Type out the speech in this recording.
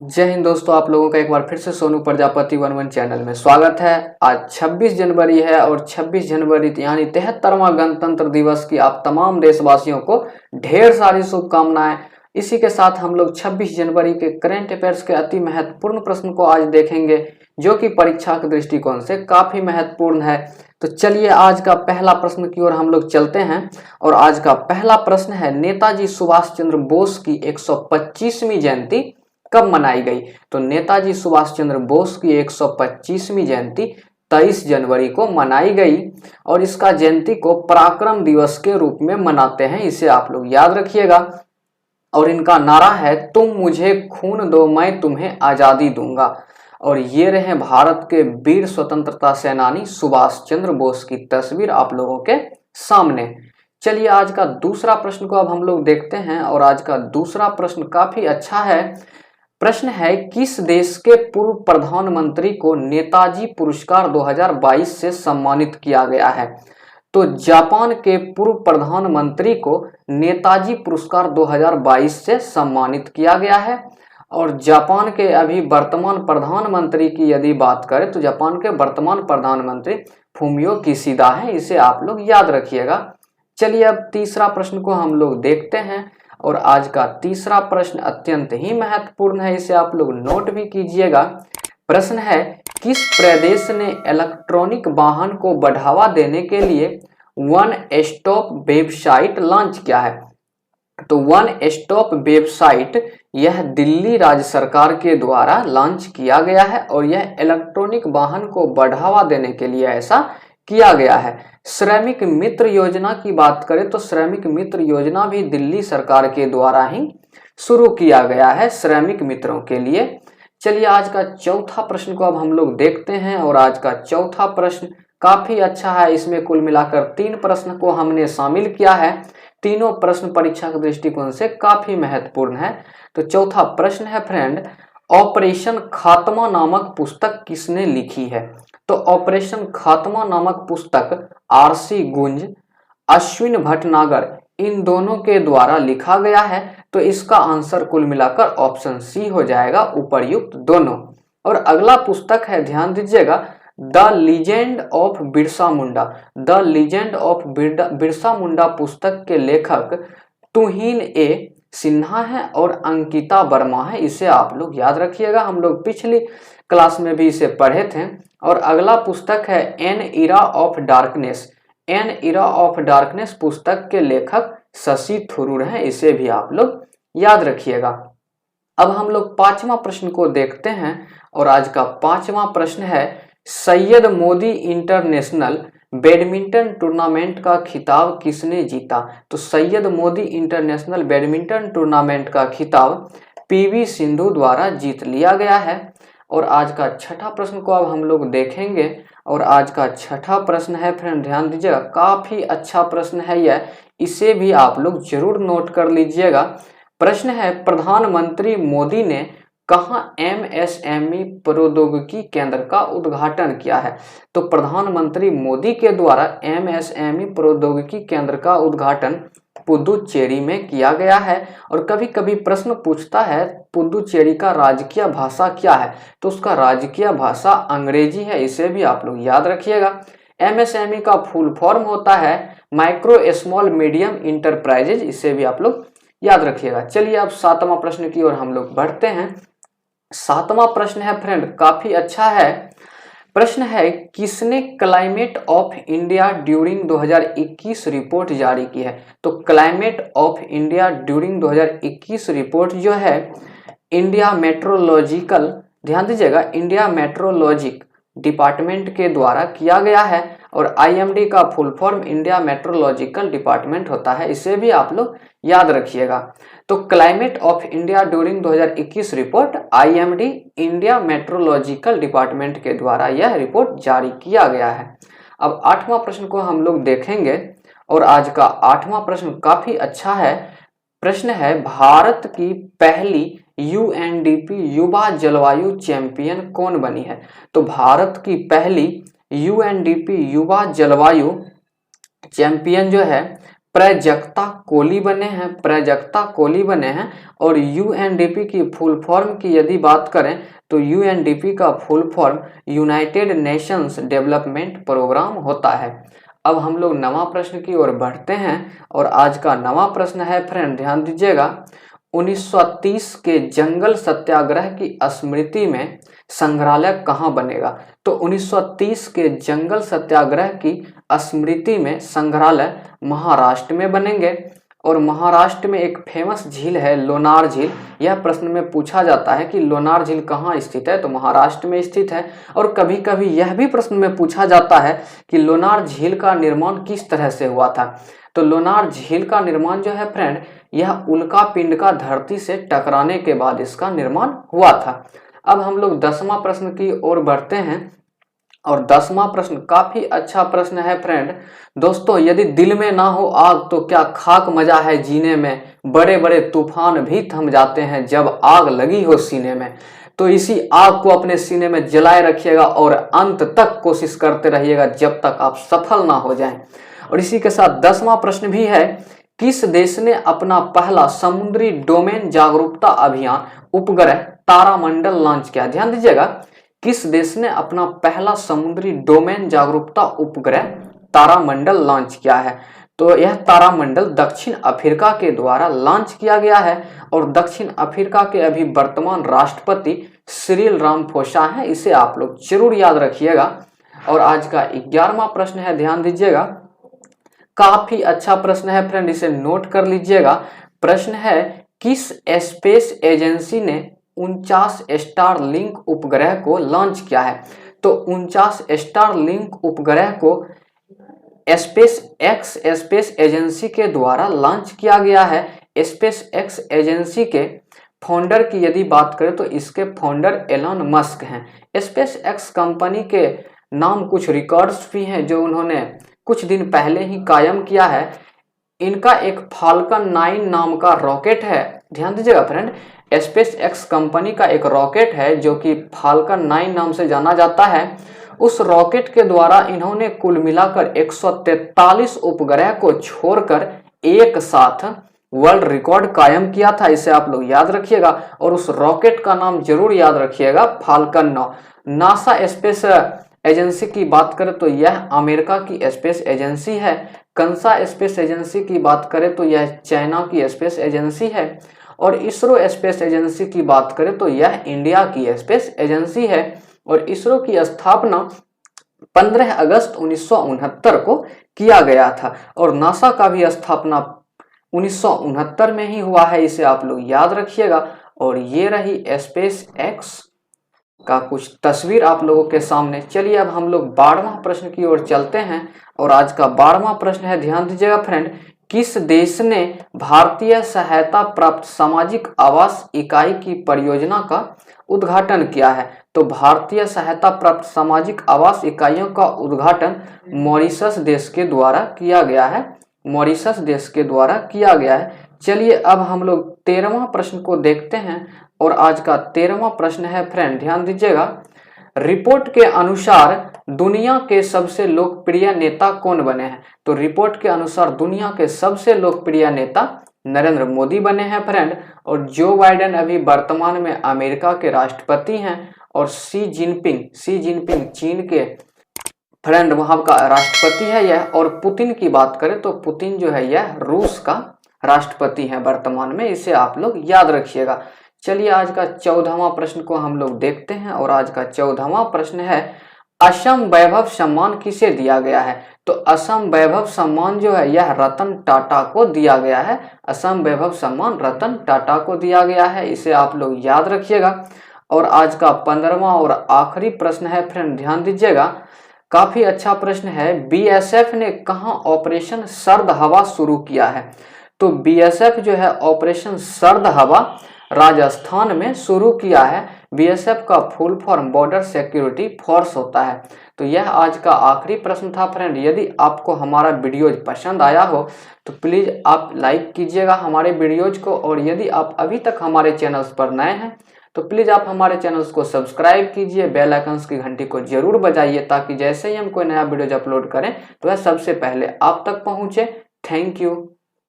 जय हिंद दोस्तों, आप लोगों का एक बार फिर से Sonu Prajapati one one channel में स्वागत है। आज 26 जनवरी है और 26 जनवरी यानी 73वां गणतंत्र दिवस की आप तमाम देशवासियों को ढेर सारी शुभकामनाएं। इसी के साथ हम लोग 26 जनवरी के करंट अफेयर्स के अति महत्वपूर्ण प्रश्न को आज देखेंगे, जो कि परीक्षा के दृष्टिकोण से काफी महत्वपूर्ण है। तो चलिए आज का पहला प्रश्न की ओर हम लोग चलते हैं। और आज का पहला प्रश्न है, नेताजी सुभाष चंद्र बोस की 125वीं जयंती कब मनाई गई? तो नेताजी सुभाष चंद्र बोस की 125वीं जयंती 23 जनवरी को मनाई गई और इसका जयंती को पराक्रम दिवस के रूप में मनाते हैं, इसे आप लोग याद रखिएगा। और इनका नारा है, तुम मुझे खून दो मैं तुम्हें आजादी दूंगा। और ये रहे भारत के वीर स्वतंत्रता सेनानी सुभाष चंद्र बोस की तस्वीर आप लोगों के सामने। चलिए आज का दूसरा प्रश्न को अब हम लोग देखते हैं। और आज का दूसरा प्रश्न काफी अच्छा है। प्रश्न है, किस देश के पूर्व प्रधानमंत्री को नेताजी पुरस्कार 2022 से सम्मानित किया गया है? तो जापान के पूर्व प्रधानमंत्री को नेताजी पुरस्कार 2022 से सम्मानित किया गया है। और जापान के अभी वर्तमान प्रधानमंत्री की यदि बात करें तो जापान के वर्तमान प्रधानमंत्री फूमियो किशिदा हैं, इसे आप लोग याद रखिएगा। चलिए अब तीसरा प्रश्न को हम लोग देखते हैं। और आज का तीसरा प्रश्न अत्यंत ही महत्वपूर्ण है, इसे आप लोग नोट भी कीजिएगा। प्रश्न है, किस प्रदेश ने इलेक्ट्रॉनिक वाहन को बढ़ावा देने के लिए वन स्टॉप वेबसाइट लॉन्च किया है? तो वन स्टॉप वेबसाइट यह दिल्ली राज्य सरकार के द्वारा लॉन्च किया गया है और यह इलेक्ट्रॉनिक वाहन को बढ़ावा देने के लिए ऐसा किया गया है। श्रमिक मित्र योजना की बात करें तो श्रमिक मित्र योजना भी दिल्ली सरकार के द्वारा ही शुरू किया गया है श्रमिक मित्रों के लिए। चलिए आज का चौथा प्रश्न को अब हम लोग देखते हैं। और आज का चौथा प्रश्न काफी अच्छा है, इसमें कुल मिलाकर 3 प्रश्न को हमने शामिल किया है। तीनों प्रश्न परीक्षा के दृष्टिकोण से काफी महत्वपूर्ण है। तो चौथा प्रश्न है फ्रेंड, ऑपरेशन खात्मा नामक पुस्तक किसने लिखी है? तो ऑपरेशन खात्मा नामक पुस्तक आरसी गुंज, अश्विन भटनागर इन दोनों के द्वारा लिखा गया है। तो इसका आंसर कुल मिलाकर ऑप्शन सी हो जाएगा, उपर्युक्त दोनों। और अगला पुस्तक है, ध्यान दीजिएगा, the legend of Birsa Munda. The legend of Birsa Munda पुस्तक के लेखक तुहिन ए सिन्हा है और अंकिता वर्मा है, इसे आप लोग याद रखिएगा। हम लोग पिछली क्लास में भी इसे पढ़े थे। और अगला पुस्तक है N era of darkness. N era of darkness पुस्तक के लेखक शशि थरूर हैं, इसे भी आप लोग याद रखिएगा। अब हम लोग 5वां प्रश्न को देखते हैं। और आज का 5वां प्रश्न है, Syed Modi international badminton tournament का खिताब किसने जीता? तो Syed Modi international badminton tournament का खिताब पीवी सिंधु द्वारा जीत लिया गया है। और आज का छठा प्रश्न को अब हम लोग देखेंगे। और आज का छठा प्रश्न है फ्रेंड, ध्यान दीजिएगा, काफी अच्छा प्रश्न है यह, इसे भी आप लोग जरूर नोट कर लीजिएगा। प्रश्न है, प्रधानमंत्री मोदी ने कहाँ एमएसएमई प्रौद्योगिकी केंद्र का उद्घाटन किया है? तो प्रधानमंत्री मोदी के द्वारा एमएसएमई प्रौद्योगिकी केंद्र का उद्घाटन पुदुचेरी में किया गया है। और कभी कभी प्रश्न पूछता है पुदुचेरी का राजकीय भाषा क्या है? तो उसका राजकीय भाषा अंग्रेजी है, इसे भी आप लोग याद रखिएगा। एमएसएमई का फुल फॉर्म होता है माइक्रो स्मॉल मीडियम इंटरप्राइजेज, इसे भी आप लोग याद रखिएगा। चलिए अब 7वां प्रश्न की ओर हम लोग बढ़ते हैं। 7वां प्रश्न है फ्रेंड, काफी अच्छा है। प्रश्न है, किसने climate of India during 2021 report जारी की है? तो climate of India during 2021 report जो है इंडिया मेट्रोलॉजिकल, ध्यान दीजिएगा, इंडिया मेट्रोलॉजिक डिपार्टमेंट के द्वारा किया गया है। और आईएमडी का full form India meteorological department होता है, इसे भी आप लोग याद रखिएगा। तो climate of India during 2021 report IMD India meteorological department के द्वारा यह रिपोर्ट जारी किया गया है। अब 8वां प्रश्न को हम लोग देखेंगे। और आज का 8वां प्रश्न काफी अच्छा है। प्रश्न है, भारत की पहली यूएनडीपी युवा जलवायु चैंपियन कौन बनी है? तो भारत की पहली यूएनडीपी युवा जलवायु चैंपियन जो है प्राजक्ता कोली बने हैं, प्राजक्ता कोली बने हैं। और यूएनडीपी की फुल फॉर्म की यदि बात करें तो यूएनडीपी का full form United Nations development programme होता है। अब हम लोग नवा प्रश्न की ओर बढ़ते हैं और आज का नवा प्रश्न है फ्रेंड, ध्यान दीजिएगा, 1930 के जंगल सत्याग्रह की स्मृति में संग्रहालय कहाँ बनेगा? तो 1930 के जंगल सत्याग्रह की स्मृति में संग्रहालय महाराष्ट्र में बनेंगे। और महाराष्ट्र में एक फेमस झील है लोनार झील। यह प्रश्न में पूछा जाता है कि लोनार झील कहाँ स्थित है, तो महाराष्ट्र में स्थित है। और कभी कभी यह भी प्रश्न में पूछा जाता है कि लोनार झील का निर्माण किस तरह से हुआ था। तो लोनार झील का निर्माण जो है फ्रेंड, यह उल्का पिंड का धरती से टकराने के बाद इसका निर्माण हुआ था। अब हम लोग 10वां प्रश्न की ओर बढ़ते हैं और 10वां प्रश्न काफी अच्छा प्रश्न है फ्रेंड। दोस्तों, यदि दिल में ना हो आग तो क्या खाक मजा है जीने में, बड़े बड़े तूफान भी थम जाते हैं जब आग लगी हो सीने में। तो इसी आग को अपने सीने में जलाए रखिएगा और अंत तक कोशिश करते रहिएगा जब तक आप सफल ना हो जाएं। और इसी के साथ 10वां प्रश्न भी है, किस देश ने अपना पहला समुद्री डोमेन जागरूकता अभियान उपग्रह तारामंडल लॉन्च किया? ध्यान दीजिएगा, किस देश ने अपना पहला समुद्री डोमेन जागरूकता उपग्रह तारामंडल लॉन्च किया है? तो यह तारामंडल दक्षिण अफ्रीका के द्वारा लॉन्च किया गया है। और दक्षिण अफ्रीका के अभी वर्तमान राष्ट्रपति सिरिल रामाफोसा हैं, इसे आप लोग जरूर याद रखिएगा। और आज का 11वां प्रश्न है, ध्यान दीजिएगा, काफी अच्छा प्रश्न है फ्रेंड, इसे नोट कर लीजिएगा। प्रश्न है, किस स्पेस एजेंसी ने 49 स्टारलिंक उपग्रह को लॉन्च किया है? तो 49 स्टारलिंक उपग्रह को स्पेस एक्स स्पेस एजेंसी के द्वारा लॉन्च किया गया है। स्पेस एक्स एजेंसी के फाउंडर की यदि बात करें तो इसके फाउंडर एलन मस्क हैं। स्पेस एक्स कंपनी के नाम कुछ रिकॉर्ड्स भी हैं जो उन्होंने कुछ दिन पहले ही कायम किया है। इनका एक फाल्कन 9 नाम का रॉकेट है। ध्यान दीजिएगा फ्रेंड, स्पेस एक्स कंपनी का एक रॉकेट है जो कि फाल्कन 9 नाम से जाना जाता है। उस रॉकेट के द्वारा इन्होंने कुल मिलाकर 143 उपग्रह को छोड़कर एक साथ वर्ल्ड रिकॉर्ड कायम किया था। इसे आप लोग याद रखिएगा और उस रॉकेट का नाम जरूर याद रखिएगा, फाल्कन 9। नासा स्पेस एजेंसी की बात करें तो यह अमेरिका की स्पेस एजेंसी है। कंसा स्पेस एजेंसी की बात करें तो यह चाइना की स्पेस एजेंसी है। और इसरो स्पेस एजेंसी की बात करें तो यह इंडिया की स्पेस एजेंसी है। और इसरो की स्थापना 15 अगस्त 1969 को किया गया था। और नासा का भी स्थापना 1969 में ही हुआ है, इसे आप लोग याद रखिएगा। और ये रही स्पेस एक्स का कुछ तस्वीर आप लोगों के सामने। चलिए अब हम लोग 12वां प्रश्न की ओर चलते हैं और आज का 12वां प्रश्न है, ध्यान दीजिएगा फ्रेंड, किस देश ने भारतीय सहायता प्राप्त सामाजिक आवास इकाई की परियोजना का उद्घाटन किया है? तो भारतीय सहायता प्राप्त सामाजिक आवास इकाइयों का उद्घाटन मॉरिशस देश के द्वारा किया गया है। मॉरिशस देश के द्वारा किया गया है। चलिए अब हम लोग 13वां प्रश्न को देखते हैं और आज का 13वां प्रश्न है फ्रेंड, ध्यान दीजिएगा, रिपोर्ट के अनुसार दुनिया के सबसे लोकप्रिय नेता कौन बने हैं? तो रिपोर्ट के अनुसार दुनिया के सबसे लोकप्रिय नेता नरेंद्र मोदी बने हैं फ्रेंड। और जो बाइडेन अभी वर्तमान में अमेरिका के राष्ट्रपति हैं। और शी जिनपिंग चीन के फ्रेंड वहां का राष्ट्रपति है यह। और पुतिन की बात करें तो पुतिन जो है यह रूस का राष्ट्रपति है वर्तमान में, इसे आप लोग याद रखिएगा। चलिए आज का 14वां प्रश्न को हम लोग देखते हैं और आज का 14वां प्रश्न है, असम वैभव सम्मान किसे दिया गया है? तो असम वैभव सम्मान जो है यह रतन टाटा को दिया गया है। असम वैभव सम्मान रतन टाटा को दिया गया है, इसे आप लोग याद रखिएगा। और आज का 15वां और आखिरी प्रश्न है फ्रेंड, ध्यान दीजिएगा, काफी अच्छा प्रश्न है, बीएसएफ ने कहां ऑपरेशन सर्द हवा शुरू किया है? तो बीएसएफ जो है ऑपरेशन सर्द हवा राजस्थान में शुरू किया है। बीएसएफ का full form border security force होता है। तो यह आज का आखिरी प्रश्न था फ्रेंड। यदि आपको हमारा वीडियोज पसंद आया हो तो प्लीज आप लाइक कीजिएगा हमारे वीडियोज को। और यदि आप अभी तक हमारे चैनल्स पर नए हैं तो प्लीज आप हमारे चैनल्स को सब्सक्राइब कीजिए, बेल आइकन्स की घंटी को जरूर बजाइए ताकि जैसे ही हम कोई नया वीडियोज अपलोड करें तो वह सबसे पहले आप तक पहुंचे। Thank you.